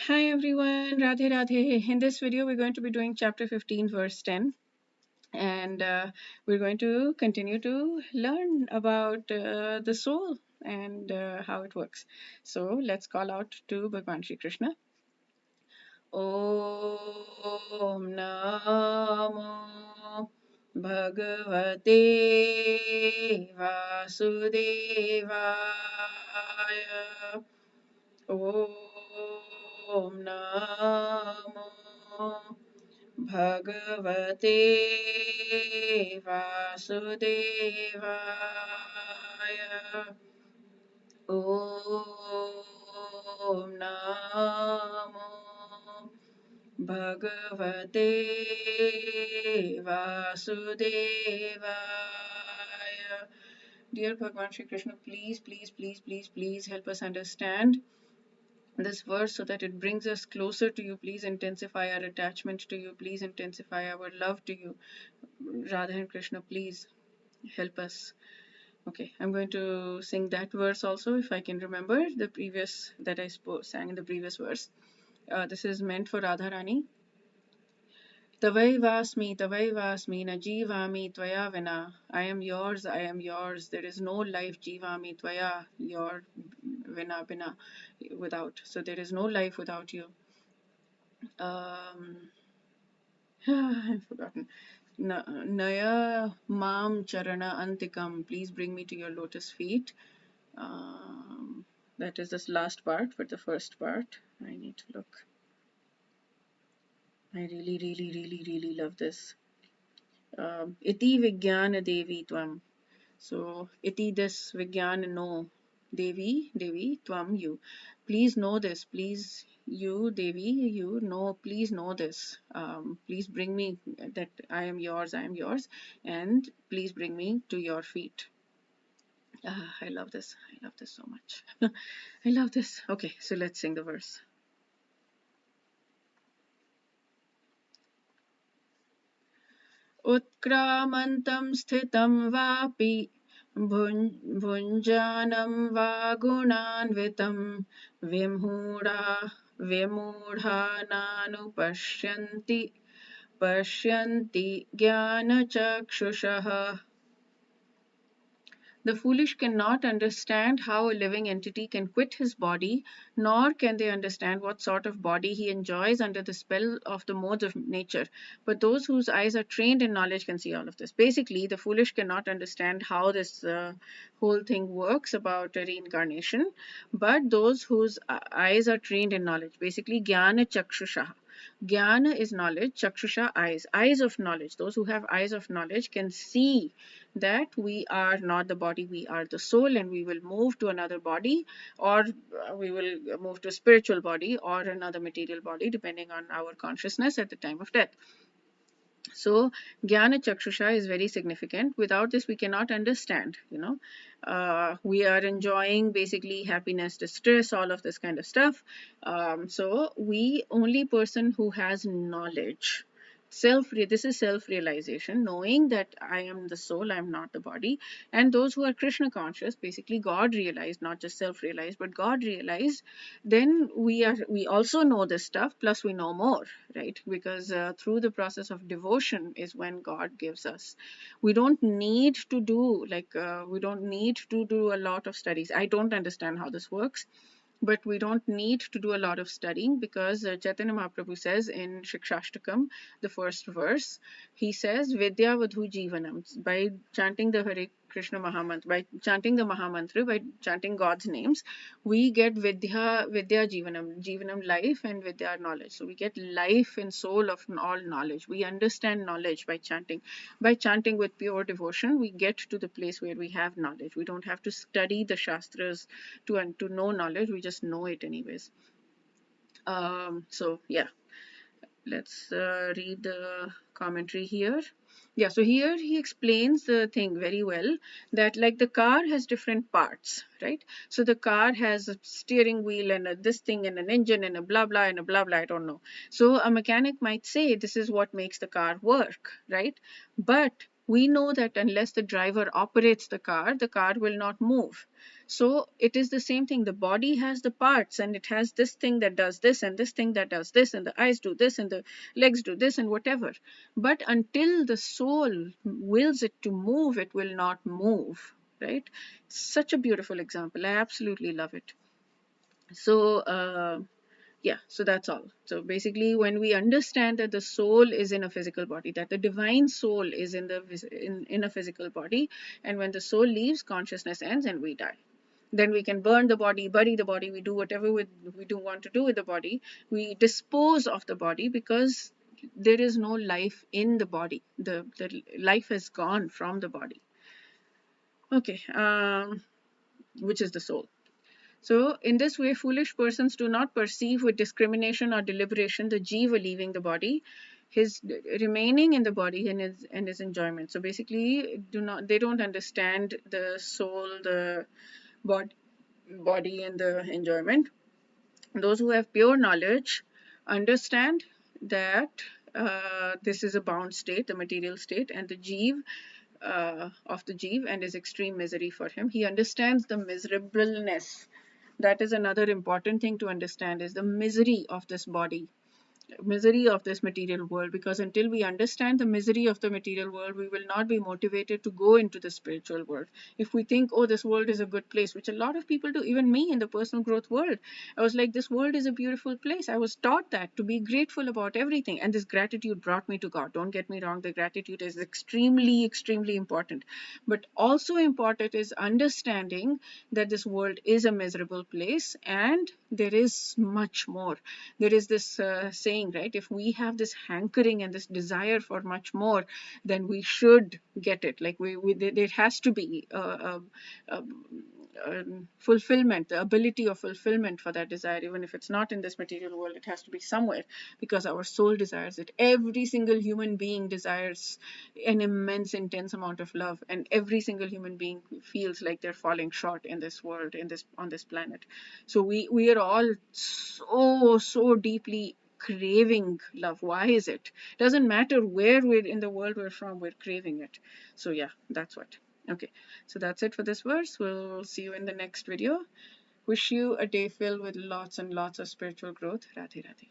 Hi everyone, Radhe Radhe. In this video, we're going to be doing chapter 15, verse 10, and we're going to continue to learn about the soul and how it works. So let's call out to Bhagwan Shri Krishna. Om Namo Bhagavate Vasudevaya. Om Namo Bhagavate Vasudevaya. Om Namo Bhagavate Vasudevaya. Dear Bhagwan Shri Krishna, please, please, please, please, please help us understand this verse so that it brings us closer to you. Please intensify our attachment to you. Please intensify our love to you. Radha and Krishna, please help us. Okay, I'm going to sing that verse also if I can remember the previous that I sang in the previous verse. This is meant for Radha Rani. Tavaivasmi, Tavaivasmi, na jivami tvaya vina. I am yours, I am yours. There is no life, jivami tvaya, your vina, vina, without. So there is no life without you. I've forgotten. Naya mam charana antikam. Please bring me to your lotus feet. That is this last part for the first part. I need to look. I really, really, really, really love this. Iti Vijnana Devi Tvam. So, iti this Vijnana no. Devi, Devi, Tvam, you. Please know this. Please, you, Devi, you know, please know this. Please bring me that I am yours, I am yours. And please bring me to your feet. I love this. I love this so much. I love this. Okay, so let's sing the verse. उत्क्रामन्तं स्थितं वापि भुञ्जानं वा गुणान्वितं विमूढा पश्यन्ति ज्ञानचक्षुषः. The foolish cannot understand how a living entity can quit his body, nor can they understand what sort of body he enjoys under the spell of the modes of nature. But those whose eyes are trained in knowledge can see all of this. Basically, the foolish cannot understand how this whole thing works about reincarnation, but those whose eyes are trained in knowledge, basically, jnana chakshusha. Jnana is knowledge, chakshusha eyes, eyes of knowledge. Those who have eyes of knowledge can see that we are not the body, we are the soul, and we will move to another body, or we will move to a spiritual body or another material body, depending on our consciousness at the time of death. So jnana chakshusha is very significant. Without this, we cannot understand. We are enjoying basically happiness, distress, all of this kind of stuff. So we only person who has knowledge. This is self-realization, knowing that I am the soul, I am not the body. And those who are Krishna conscious, basically God realized, not just self-realized, but God realized, then we also know this stuff, plus we know more, right? Because through the process of devotion is when God gives us. We don't need to do a lot of studies. I don't understand how this works, but we don't need to do a lot of studying, because Chaitanya Mahaprabhu says in Shikshashtakam, the first verse, he says, Vidya Vadhu Jivanam. By chanting the Hare Krishna Mahamantra, by chanting the Mahamantra, by chanting God's names, we get Vidya Jivanam life, and Vidya knowledge. So we get life and soul of all knowledge. We understand knowledge by chanting. By chanting with pure devotion, we get to the place where we have knowledge. We don't have to study the Shastras to know knowledge. We just know it anyways. So yeah, let's read the commentary here. Yeah, so here he explains the thing very well, that like the car has different parts, right? So the car has a steering wheel and this thing and an engine and a blah blah and a blah blah, I don't know. So a mechanic might say this is what makes the car work, right? But we know that unless the driver operates the car will not move. So it is the same thing. The body has the parts, and it has this thing that does this, and this thing that does this, and the eyes do this, and the legs do this, and whatever. But until the soul wills it to move, it will not move, right? Such a beautiful example. I absolutely love it. So yeah, so that's all. So basically, when we understand that the soul is in a physical body, that the divine soul is in a physical body, and when the soul leaves, consciousness ends and we die. Then we can burn the body, bury the body, we do whatever we do want to do with the body. We dispose of the body because there is no life in the body. The life has gone from the body. Okay, which is the soul. So, in this way, foolish persons do not perceive with discrimination or deliberation the jiva leaving the body, his remaining in the body, and his enjoyment. So, basically, they don't understand the soul, the body, and the enjoyment. Those who have pure knowledge understand that this is a bound state, the material state, and the jiva of the jiva, and is extreme misery for him. He understands the miserableness. That is another important thing to understand, is the misery of this body, misery of this material world, because until we understand the misery of the material world, we will not be motivated to go into the spiritual world. If we think, oh, this world is a good place, which a lot of people do, even me in the personal growth world, I was like, this world is a beautiful place. I was taught that, to be grateful about everything, and this gratitude brought me to God. Don't get me wrong, the gratitude is extremely important, but also important is understanding that this world is a miserable place and there is much more. There is this saying, right? If we have this hankering and this desire for much more, then we should get it. Like there has to be a fulfillment, the ability of fulfillment for that desire. Even if it's not in this material world, it has to be somewhere, because our soul desires it. Every single human being desires an immense, intense amount of love, and every single human being feels like they're falling short in this world, on this planet. So we are all so deeply craving love. Why is it? Doesn't matter where we're in the world we're from, we're craving it. So yeah, that's what. Okay, so that's it for this verse. We'll see you in the next video. Wish you a day filled with lots and lots of spiritual growth. Radhe Radhe.